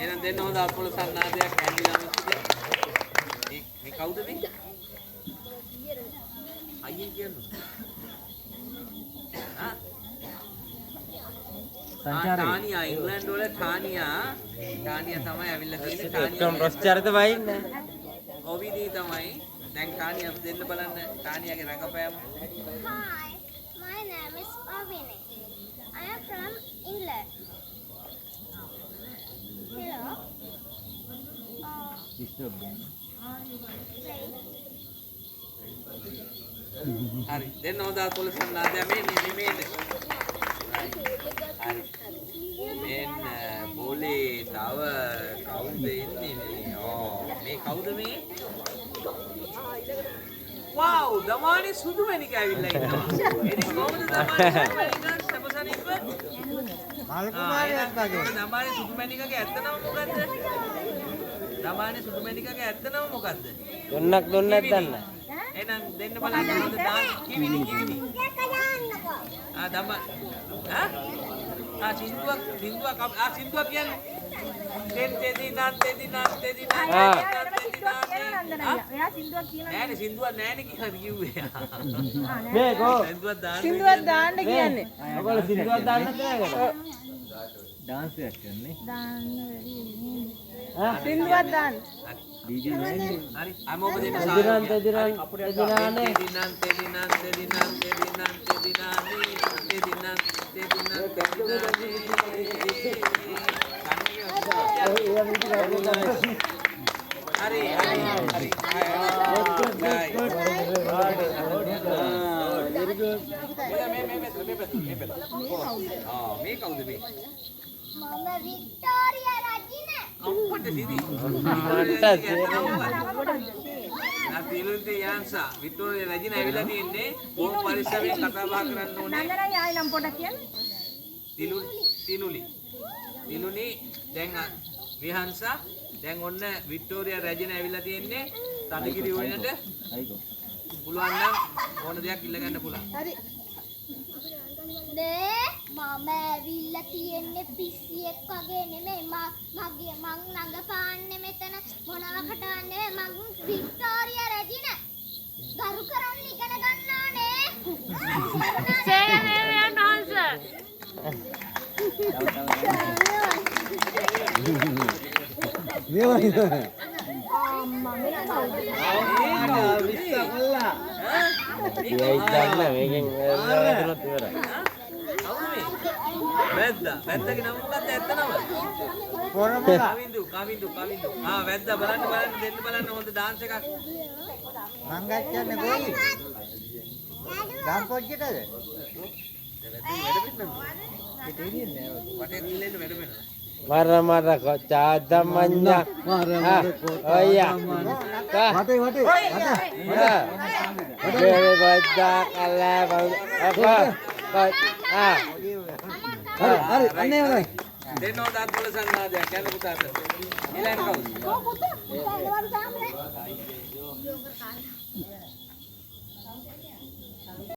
එහෙනම් දෙන්න හොඳ අත්පොළ සන්නාදයක් ඇඳිලා මේ කවුද මේ? අයියෙන් කියන්නේ. තානියා ඉංග්‍රීසි වල තානියා තමයි ඇවිල්ලා තියෙන්නේ. තානියා රොස් චරිත වයින්නේ. ඔවිදී තමයි. දැන් තානියා දෙන්න බලන්න තානියාගේ රංගපෑම. Hi, my name is Avini. I am from England. Hello. හරි දෙන්න හොඳ අත්පොළ සන්නාදයක් මේ හරි මෙන්න බෝලේ තව කවුද ඉන්නේ මේ කවුද මේ වව් දමානි සුදු මැණික ඇවිල්ලා ඉන්නවා ඉතින් කොහොමද දමානි සපසනිප්ප මල් කුමාරයෙක් වගේ. දමානි සුදු මැණිකගේ ඇත්ත නම මොකද්ද දමානි සුදු මැණිකගේ ඇත්ත නම මොකද්ද දුන්නක් දුන්නක් දන්න. එහෙනම් දෙන්න බලන්න හොඳ දාන කිවිනි දමා සින්දුවක් සින්දුවක් කියන්නේ දෙදිනා එයා සින්දුවක් කියනවා නෑනේ සින්දුවක් නෑනේ කියලා කිව්වේ මේ කෝ සින්දුවක් දාන්න කියන්නේ ඔයගොල්ලෝ සින්දුවක් දාන්නත් නෑ. ඩාන්ස් එකක් කරන්නේ. සින්දුවක් දාන්න හරි අමෝබ දෙන්න මේ කවුද මේ මම වික්ටෝරියා රජින. අප්පට සිටි තිලුන්ති යාන්සා වික්ටෝරියා රජින ඇවිල්ලා තින්නේ බොහොම පරිස්සමෙන් කතා බහ කරන්න ඕනේ. නන්දනයි ආයි නම් පොඩක් කියන්න. තිලුනි දැන් විහංසා දැන් ඔන්න වික්ටෝරියා රජින ඇවිල්ලා තින්නේ තනගිරි උයනට. පුළුවන් නම් ඕන දෙයක් ඉල්ල ගන්න පුළුවන්. හරි. නේ මම ඇවිල්ලා තියෙන්නේ පිස්සියෙක් වගේ නෙමෙයි මගේ මං නඟපාන්නේ මෙතන මොනවකට නෙමෙයි මං වික්ටෝරියා රජින ගරු කරන්න ඉගෙන ගන්න ඕනේ say your name and answer වැද්දගේ නම මොකක්ද ඇත්ත නම? කවින්දු. වැද්දා බලන්න දෙන්න බලන්න හොඳ ඩාන්ස් එකක්. මං ගච්ඡන්නේ කොයි? ගම් පොච්චටද? වටේ දිල්ලෙන්න වැඩ වෙනවා. මර කොචාදමඤ්ඤා ඔයා වටේ බෙබෙද්දා කලා හරි අනේ හොඳයි දෙන්නෝ දාත් පොළ සංවාදයක් යන්න පුතාට ඊළඟ කවුද? පුතා